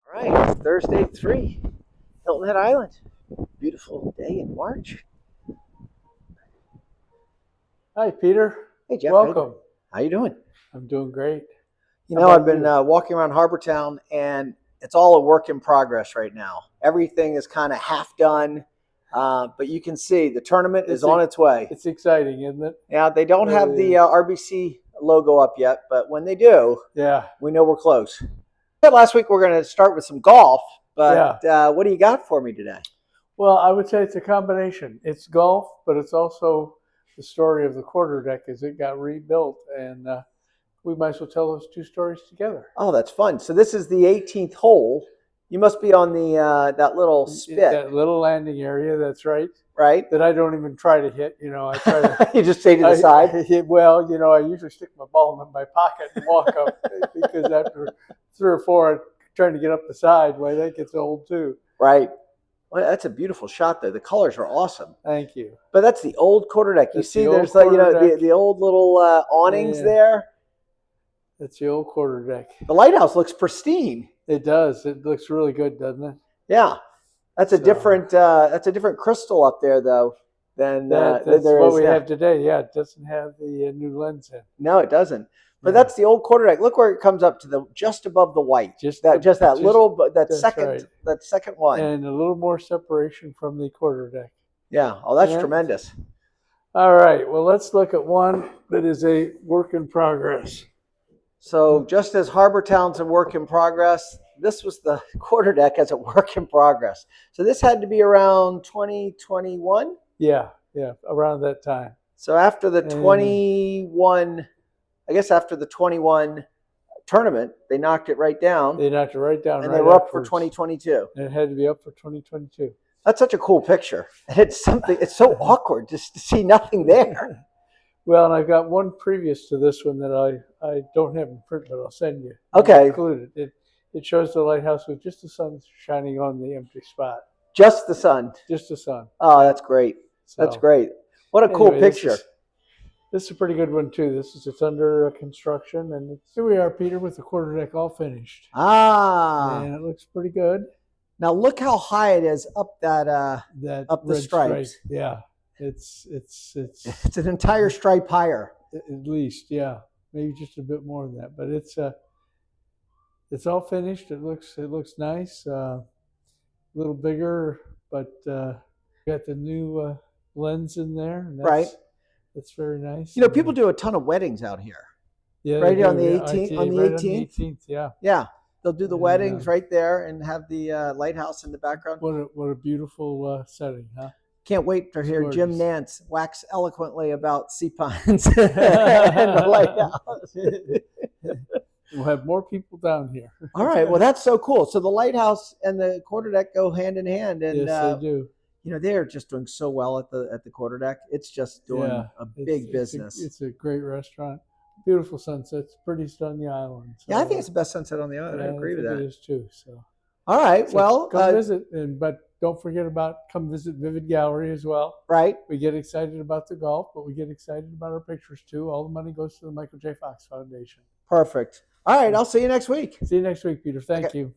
All right, it's Thursday at 3, Hilton Head Island. Beautiful day in March. Hi, Peter. Hey, Jeff. Welcome. How you doing? I'm doing great. I've been walking around Harbour Town, and it's all a work in progress right now. Everything is kind of half done, but you can see the tournament is on its way. It's exciting, isn't it? Yeah, they don't have the RBC logo up yet, but when they do, we know we're close. Last week we're going to start with some golf, but what do you got for me today? Well, I would say it's a combination. It's golf, but it's also the story of the Quarterdeck as it got rebuilt, and we might as well tell those two stories together. Oh, that's fun. So this is the 18th hole. You must be on the that little spit. That little landing area, that's right. Right. That I don't even try to hit. I try to. You just stay to the side? Well, I usually stick my ball in my pocket and walk up because after 3 or 4 trying to get up the side, well, that gets old too. Right. Well, that's a beautiful shot there. The colors are awesome. Thank you. But that's the old Quarterdeck. You see there's like, the old little awnings there. That's the old Quarterdeck. The lighthouse looks pristine. It does. It looks really good, doesn't it? Yeah. That's a different crystal up there though than that's there what is we now. have today. Yeah, it doesn't have the new lens in. No, it doesn't. But that's the old Quarterdeck. Look where it comes up to just above the white. That second one. And a little more separation from the Quarterdeck. Yeah. Oh, that's tremendous. All right. Well, let's look at one that is a work in progress. So just as Harbour Town's a work in progress, this was the Quarterdeck as a work in progress. So this had to be around 2021? Yeah, around that time. So after the 21 tournament, they knocked it right down. And they were up for 2022. And it had to be up for 2022. That's such a cool picture. It's so awkward just to see nothing there. Well, and I've got one previous to this one that I don't have in print, but I'll send you. Okay. Included. It shows the lighthouse with just the sun shining on the empty spot. Just the sun. Just the sun. Oh, that's great. That's great. What a cool picture. This is a pretty good one too. It's under construction, and here we are, Peter, with the Quarterdeck all finished. And it looks pretty good. Now look how high it is up that up the stripes. Stripe. Yeah, it's an entire stripe higher. At least, yeah, maybe just a bit more than that. But it's all finished. It looks nice. A little bigger, but got the new lens in there. And that's very nice. People do a ton of weddings out here. Yeah, right here on the 18th. On the 18th, yeah. Yeah, they'll do the weddings right there and have the lighthouse in the background. What a beautiful setting, huh? Can't wait to hear Jim Nance wax eloquently about sea pines and the lighthouse. We'll have more people down here. All right. Well, that's so cool. So the lighthouse and the Quarterdeck go hand in hand, and yes, they do. They're just doing so well at the Quarterdeck. It's just doing a big business. It's a great restaurant. Beautiful sunsets. Pretty on the island. So, I think it's the best sunset on the island. I agree with that. It is too. So. All right. Well, come visit, but don't forget come visit Vivid Gallery as well. Right. We get excited about the golf, but we get excited about our pictures too. All the money goes to the Michael J. Fox Foundation. Perfect. All right. I'll see you next week. See you next week, Peter. Thank you.